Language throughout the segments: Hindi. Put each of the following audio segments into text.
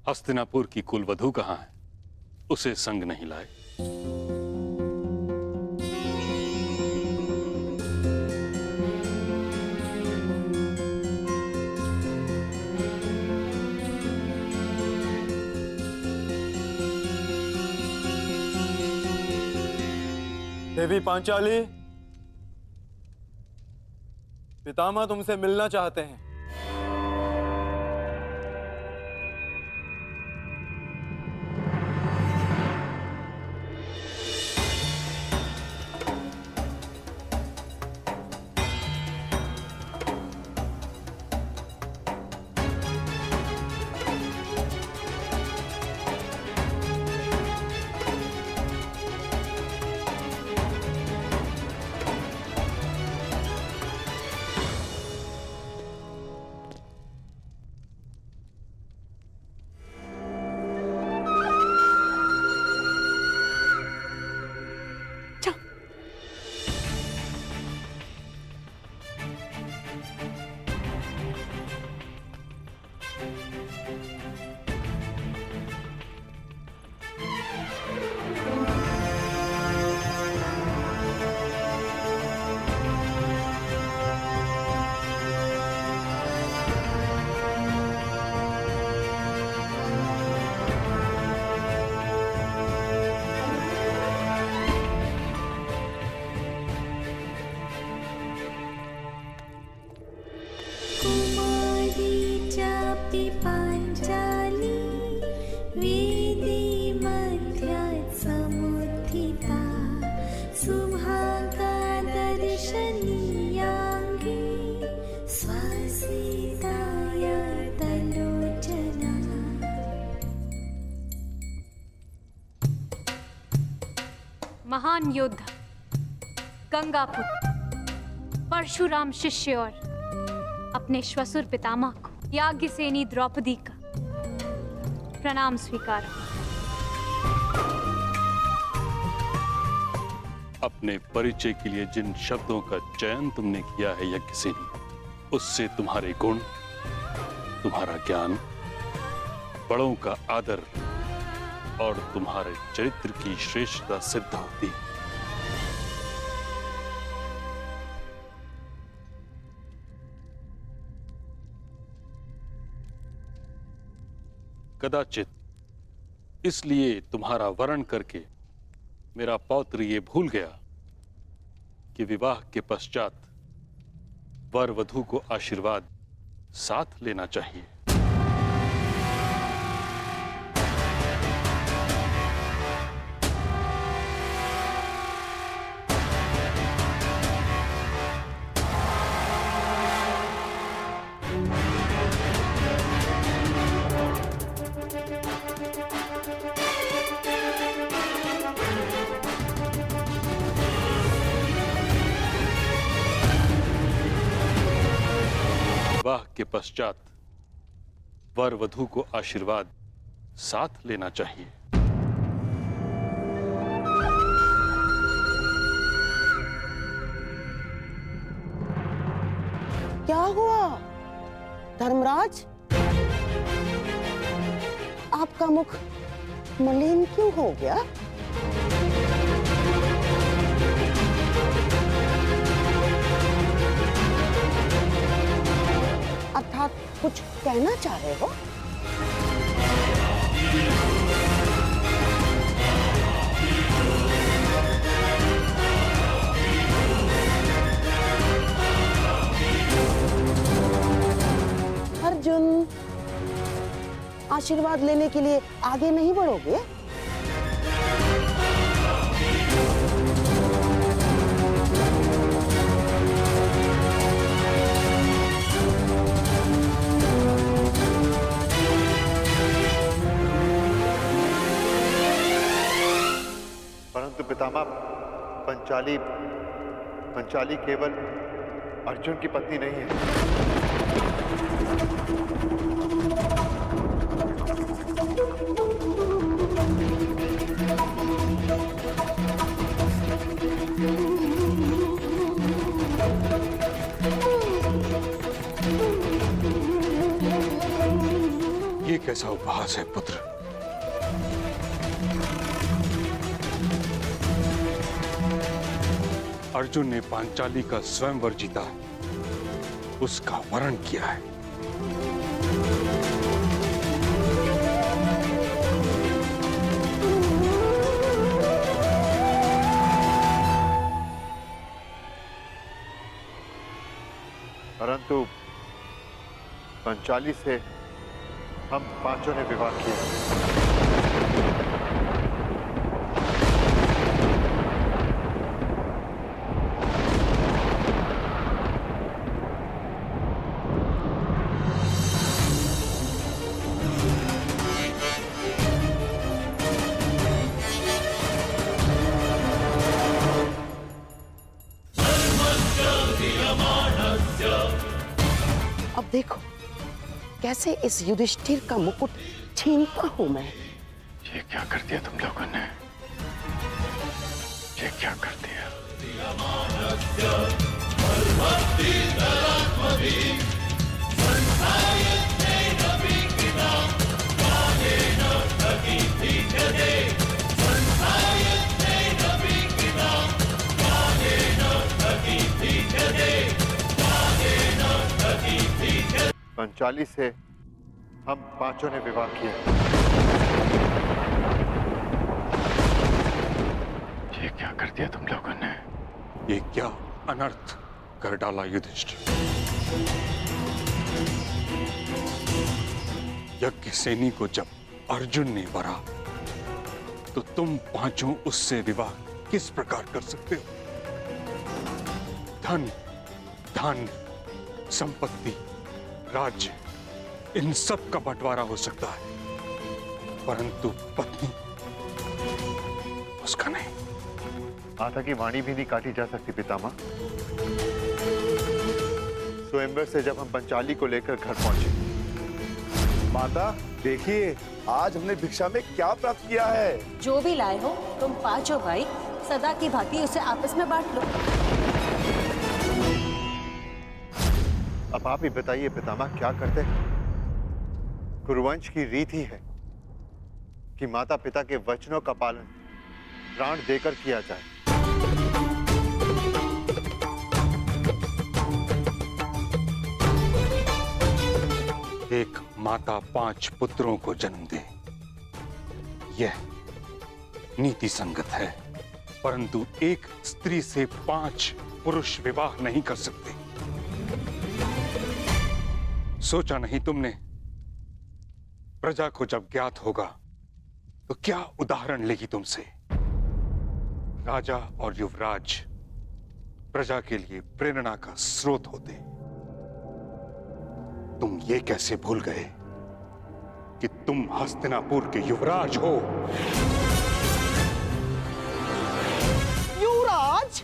हस्तिनापुर की कुलवधू कहाँ है? उसे संग नहीं लाए। देवी पांचाली, पितामह तुमसे मिलना चाहते हैं। महान योद्धा गंगापुत्र परशुराम शिष्य और अपने श्वशुर पितामह को याज्ञसेनी द्रौपदी का प्रणाम स्वीकार। अपने परिचय के लिए जिन शब्दों का चयन तुमने किया है यज्ञसेनी, उससे तुम्हारे गुण, तुम्हारा ज्ञान, बड़ों का आदर और तुम्हारे चरित्र की श्रेष्ठता सिद्ध होती है। कदाचित इसलिए तुम्हारा वर्ण करके मेरा पौत्र ये भूल गया कि विवाह के पश्चात वर वधू को आशीर्वाद साथ लेना चाहिए। विवाह के पश्चात वर वधू को आशीर्वाद साथ लेना चाहिए। क्या हुआ धर्मराज? आपका मुख मलिन क्यों हो गया? अर्थात कुछ कहना चाह रहे हो? अर्जुन, आशीर्वाद लेने के लिए आगे नहीं बढ़ोगे? परंतु पितामह, पंचाली केवल अर्जुन की पत्नी नहीं है। ये कैसा उपहास है पुत्र। अर्जुन ने पांचाली का स्वयंवर जीता है, उसका वरण किया है। परंतु पंचाली से हम पांचों ने विवाह किया। अब देखो कैसे इस युधिष्ठिर का मुकुट छीनता हूं मैं। ये क्या कर दिया तुम लोगों ने? ये क्या कर दिया? पंचाली से हम पांचों ने विवाह किया। ये क्या कर दिया तुम लोगों ने? ये क्या अनर्थ कर डाला युधिष्ठिर। यज्ञसेनी को जब अर्जुन ने वरा तो तुम पांचों उससे विवाह किस प्रकार कर सकते हो? धन, धान्य, संपत्ति, राज्य, इन सब का बंटवारा हो सकता है, परंतु पत्नी उसका नहीं। माता की वाणी भी नहीं काटी जा सकती पितामह। स्वयंवर से जब हम पंचाली को लेकर घर पहुंचे, माता देखिए आज हमने भिक्षा में क्या प्राप्त किया है। जो भी लाए हो तुम पांचों भाई सदा की भांति उसे आपस में बांट लो। अब आप ही बताइए पितामह क्या करते हैं? कुरुवंश की रीत ही है कि माता पिता के वचनों का पालन प्राण देकर किया जाए। एक माता 5 पुत्रों को जन्म दे, यह नीति संगत है, परंतु एक स्त्री से 5 पुरुष विवाह नहीं कर सकते। सोचा नहीं तुमने प्रजा को जब ज्ञात होगा तो क्या उदाहरण लेगी तुमसे? राजा और युवराज प्रजा के लिए प्रेरणा का स्रोत होते। तुम ये कैसे भूल गए कि तुम हस्तिनापुर के युवराज हो? युवराज,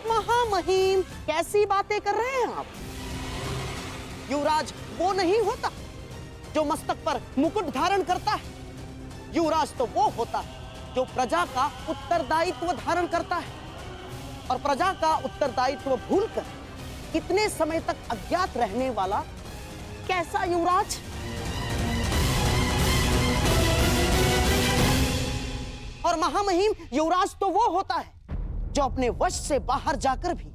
महामहिम कैसी बातें कर रहे हैं आप? युवराज वो नहीं होता जो मस्तक पर मुकुट धारण करता है। युवराज तो वो होता है जो प्रजा का उत्तरदायित्व धारण करता है, और प्रजा का उत्तरदायित्व भूलकर कितने समय तक अज्ञात रहने वाला कैसा युवराज? और महामहिम युवराज तो वो होता है जो अपने वश से बाहर जाकर भी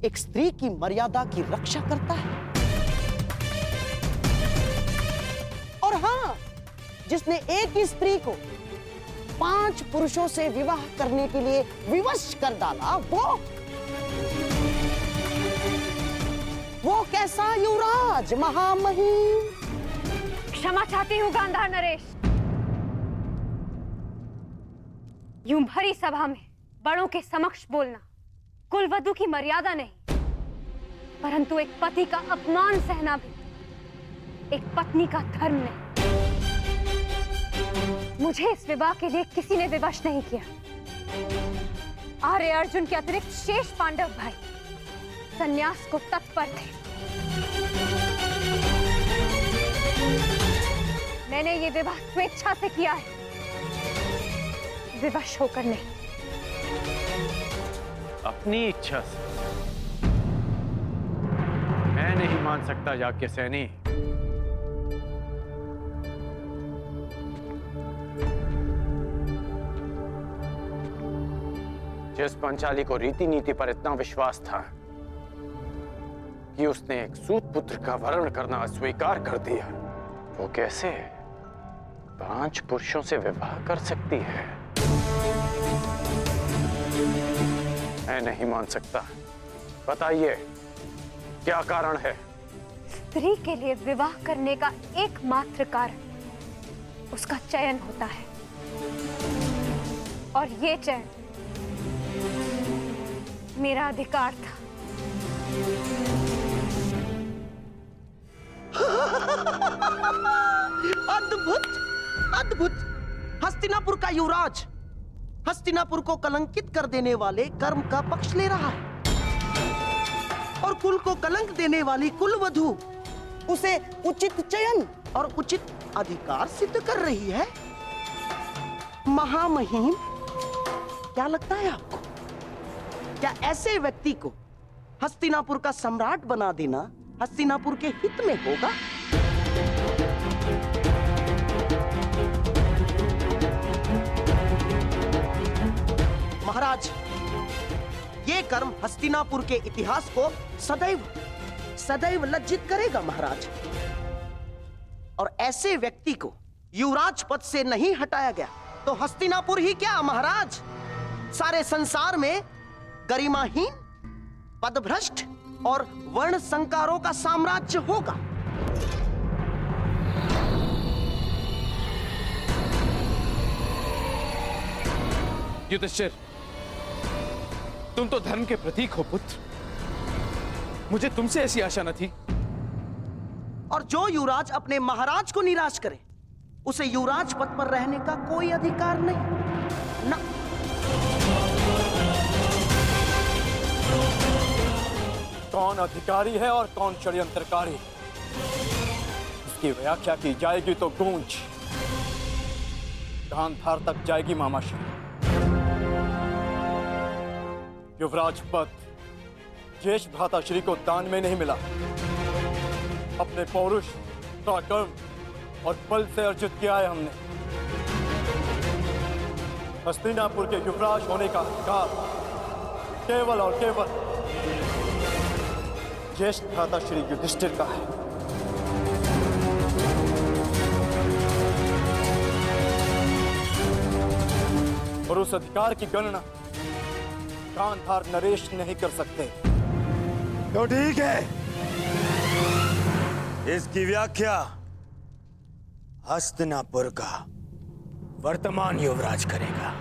एक स्त्री की मर्यादा की रक्षा करता है। और हां, जिसने एक ही स्त्री को 5 पुरुषों से विवाह करने के लिए विवश कर डाला, वो कैसा युवराज महामहिम? क्षमा चाहती हूँ गांधार नरेश। यूं भरी सभा में बड़ों के समक्ष बोलना कुलवधू की मर्यादा नहीं, परंतु एक पति का अपमान सहना भी एक पत्नी का धर्म नहीं। मुझे इस विवाह के लिए किसी ने विवश नहीं किया। आर्य अर्जुन के अतिरिक्त शेष पांडव भाई संन्यास को तत्पर थे। मैंने ये विवाह स्वेच्छा से किया है, विवश होकर नहीं। अपनी इच्छा से मैं नहीं मान सकता याज्ञसेनी। जिस पंचाली को रीति नीति पर इतना विश्वास था कि उसने एक सूत पुत्र का वरण करना अस्वीकार कर दिया, वो कैसे 5 पुरुषों से विवाह कर सकती है? मैं नहीं मान सकता। बताइए क्या कारण है? स्त्री के लिए विवाह करने का एकमात्र कारण उसका चयन होता है, और ये चयन मेरा अधिकार था। अद्भुत, अद्भुत। हस्तिनापुर का युवराज हस्तिनापुर को कलंकित कर देने वाले कर्म का पक्ष ले रहा है, और कुल को कलंक देने वाली कुलवधू उसे उचित चयन और उचित अधिकार सिद्ध कर रही है। महामहिम, क्या लगता है आपको, क्या ऐसे व्यक्ति को हस्तिनापुर का सम्राट बना देना हस्तिनापुर के हित में होगा? महाराज, ये कर्म हस्तिनापुर के इतिहास को सदैव सदैव लज्जित करेगा महाराज। और ऐसे व्यक्ति को युवराज पद से नहीं हटाया गया तो हस्तिनापुर ही क्या महाराज, सारे संसार में गरिमाहीन, पदभ्रष्ट और वर्ण संकारों का साम्राज्य होगा। युधिष्ठिर, तुम तो धर्म के प्रतीक हो पुत्र, मुझे तुमसे ऐसी आशा न थी। और जो युवराज अपने महाराज को निराश करे उसे युवराज पद पर रहने का कोई अधिकार नहीं ना। कौन अधिकारी है और कौन षड्यंत्रकारी, इसकी व्याख्या की जाएगी तो गूंज गांधार तक जाएगी मामाश्री। युवराज पद ज्येष्ठ भ्राताश्री को दान में नहीं मिला, अपने पौरुष, पराक्रम और बल से अर्जित किया है हमने। हस्तिनापुर के युवराज होने का अधिकार केवल और केवल ज्येष्ठ भ्राता श्री युधिष्ठिर का है। और उस अधिकार की गणना गांधार नरेश नहीं कर सकते। तो ठीक है, इसकी व्याख्या हस्तिनापुर का वर्तमान युवराज करेगा।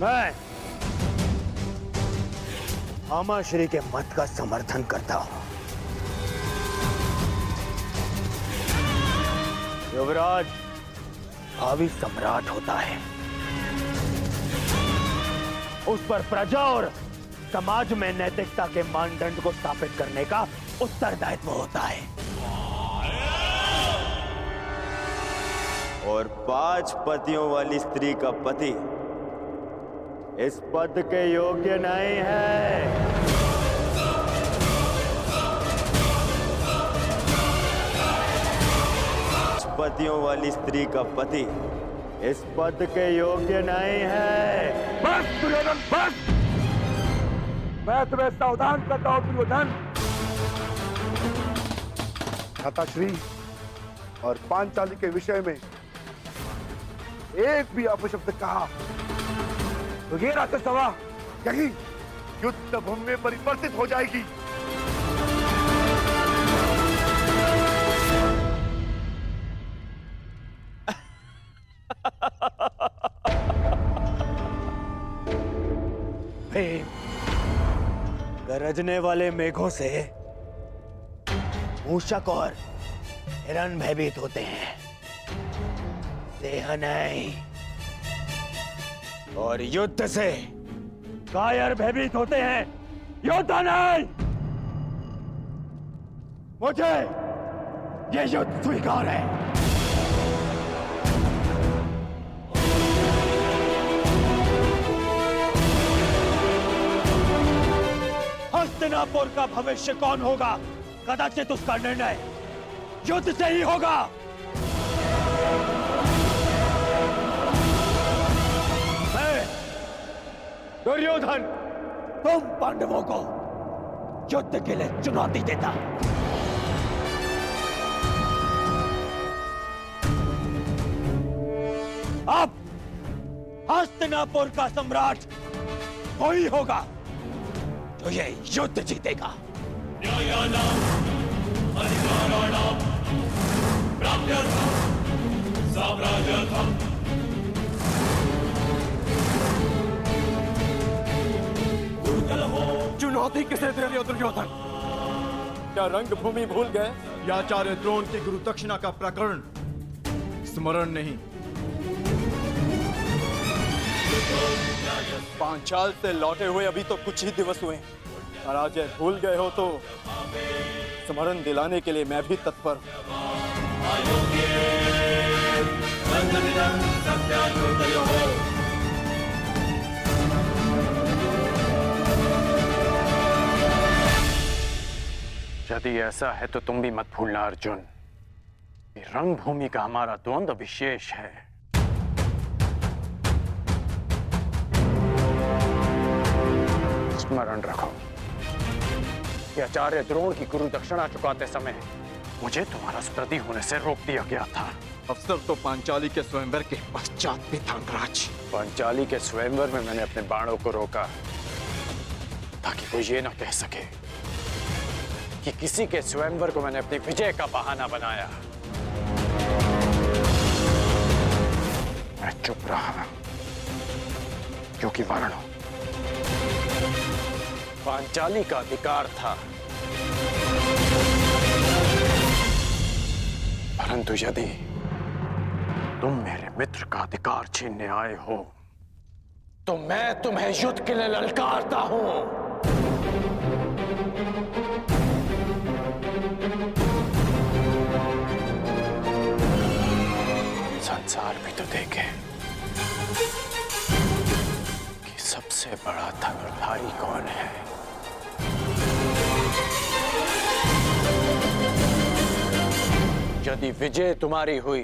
मैं मामाश्री के मत का समर्थन करता हूं। युवराज भावी सम्राट होता है, उस पर प्रजा और समाज में नैतिकता के मानदंड को स्थापित करने का उत्तरदायित्व होता है। और 5 पतियों वाली स्त्री का पति इस पद के योग्य नहीं है। पतियों वाली स्त्री का पति इस पद के योग्य नहीं है। बस दुर्योधन, बस! मैं तुम्हें सावधान करता हूं दुर्योधन। भ्राताश्री और पांचाली के विषय में एक भी अपशब्द कहा तो ये राज्यसभा यही युद्ध भूमि में परिवर्तित हो जाएगी। गरजने वाले मेघों से मूषक और हिरण भयभीत होते हैं, देह नहीं। और युद्ध से कायर भयभीत होते हैं, योद्धा नहीं। मुझे ये युद्ध स्वीकार है। हस्तिनापुर का भविष्य कौन होगा, कदाचित उसका निर्णय युद्ध से ही होगा। मैं दुर्योधन तुम पांडवों को युद्ध के लिए चुनौती देता। अब हस्तिनापुर का सम्राट वही होगा जो ये युद्ध जीतेगा। चुनौती किसे दे रहे हो दुर्योधन? क्या रंगभूमि भूल गए या आचार्य द्रोण की गुरु दक्षिणा का प्रकरण स्मरण नहीं? पांचाल से लौटे हुए अभी तो कुछ ही दिवस हुए, और आज ये भूल गए हो तो स्मरण दिलाने के लिए मैं भी तत्पर हूं। यदि ऐसा है तो तुम भी मत भूलना अर्जुन, कि रंगभूमि का हमारा द्वंद्व विशेष है। स्मरण रखो कि आचार्य द्रोण की गुरु दक्षिणा चुकाते समय मुझे तुम्हारा स्पर्धी होने से रोक दिया गया था। अवसर तो पांचाली के स्वयंवर के पश्चात भी था अंगराज। पांचाली के स्वयंवर में मैंने अपने बाणों को रोका ताकि कोई ये ना कह सके कि किसी के स्वयंवर को मैंने अपनी विजय का बहाना बनाया। मैं चुप रहा क्योंकि वर्ण पांचाली का अधिकार था, परंतु यदि तुम मेरे मित्र का अधिकार छीनने आए हो तो मैं तुम्हें युद्ध के लिए ललकारता हूं। संसार भी तो देखे कि सबसे बड़ा धनुर्धारी कौन है। यदि विजय तुम्हारी हुई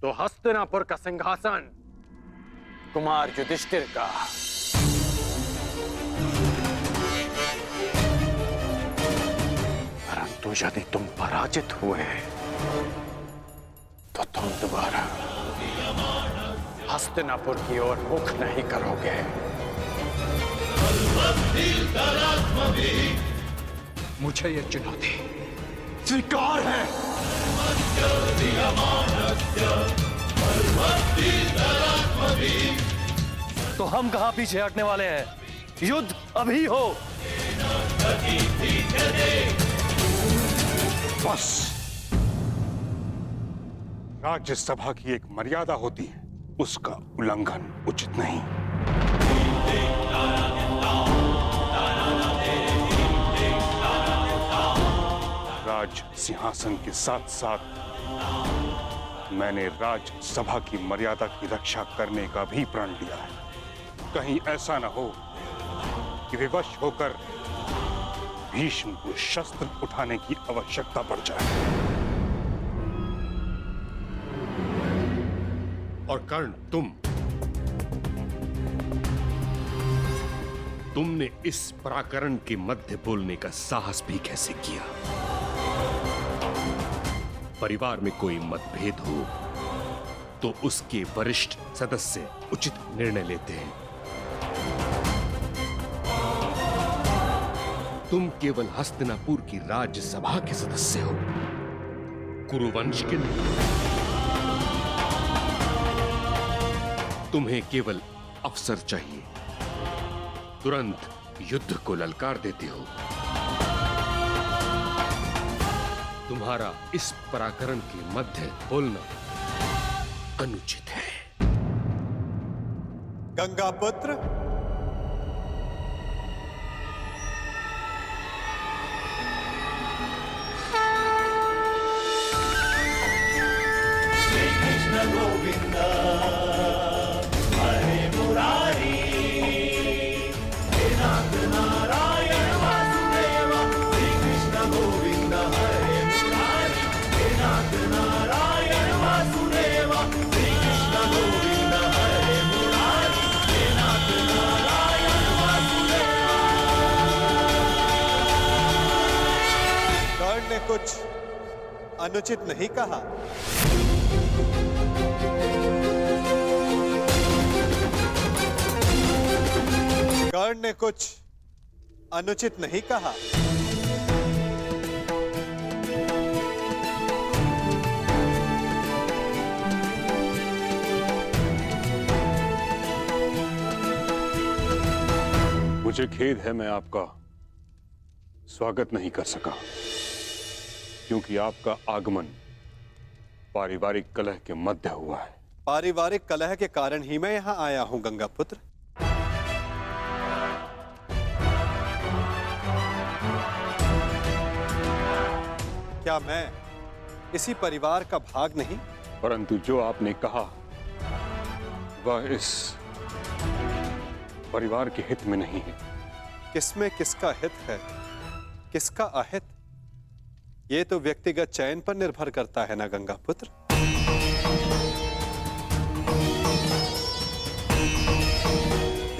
तो हस्तिनापुर का सिंहासन कुमार युधिष्ठिर का, परंतु यदि तुम पराजित हुए तो तुम दोबारा हस्तिनापुर की ओर मुख नहीं करोगे। मुझे ये चुनौती स्वीकार है। तो हम कहां पीछे हटने वाले हैं, युद्ध अभी हो। बस, राज्यसभा की एक मर्यादा होती है, उसका उल्लंघन उचित नहीं। राज सिंहासन के साथ साथ मैंने राज्यसभा की मर्यादा की रक्षा करने का भी प्रण लिया है। कहीं ऐसा न हो कि विवश होकर भीष्म को शस्त्र उठाने की आवश्यकता पड़ जाए। और कर्ण, तुमने इस पराकरण के मध्य बोलने का साहस भी कैसे किया? परिवार में कोई मतभेद हो तो उसके वरिष्ठ सदस्य उचित निर्णय लेते हैं। तुम केवल हस्तिनापुर की राज्यसभा के सदस्य हो, कुरुवंश के नहीं। तुम्हें केवल अवसर चाहिए, तुरंत युद्ध को ललकार देते हो। तुम्हारा इस पराकरण के मध्य बोलना अनुचित है। गंगा पुत्र, ने कुछ अनुचित नहीं कहा। कर्ण ने कुछ अनुचित नहीं कहा। मुझे खेद है, मैं आपका स्वागत नहीं कर सका, क्योंकि आपका आगमन पारिवारिक कलह के मध्य हुआ है। पारिवारिक कलह के कारण ही मैं यहां आया हूं गंगा पुत्र। क्या मैं इसी परिवार का भाग नहीं? परंतु जो आपने कहा वह इस परिवार के हित में नहीं है। किसमें किसका हित है, किसका अहित, ये तो व्यक्तिगत चयन पर निर्भर करता है ना गंगा पुत्र।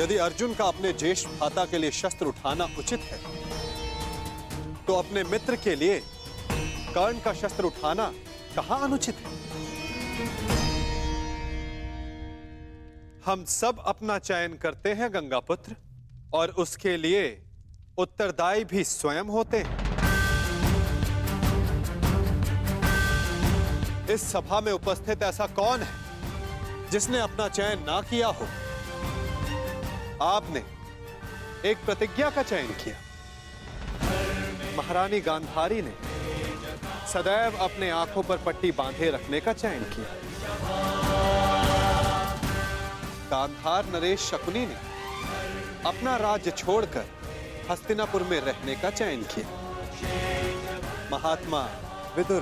यदि अर्जुन का अपने ज्येष्ठ भ्राता के लिए शस्त्र उठाना उचित है, तो अपने मित्र के लिए कर्ण का शस्त्र उठाना कहां अनुचित है? हम सब अपना चयन करते हैं गंगा पुत्र, और उसके लिए उत्तरदायी भी स्वयं होते हैं। इस सभा में उपस्थित ऐसा कौन है जिसने अपना चयन ना किया हो? आपने एक प्रतिज्ञा का चयन किया। महारानी गांधारी ने सदैव अपने आंखों पर पट्टी बांधे रखने का चयन किया। गांधार नरेश शकुनी ने अपना राज्य छोड़कर हस्तिनापुर में रहने का चयन किया। महात्मा विदुर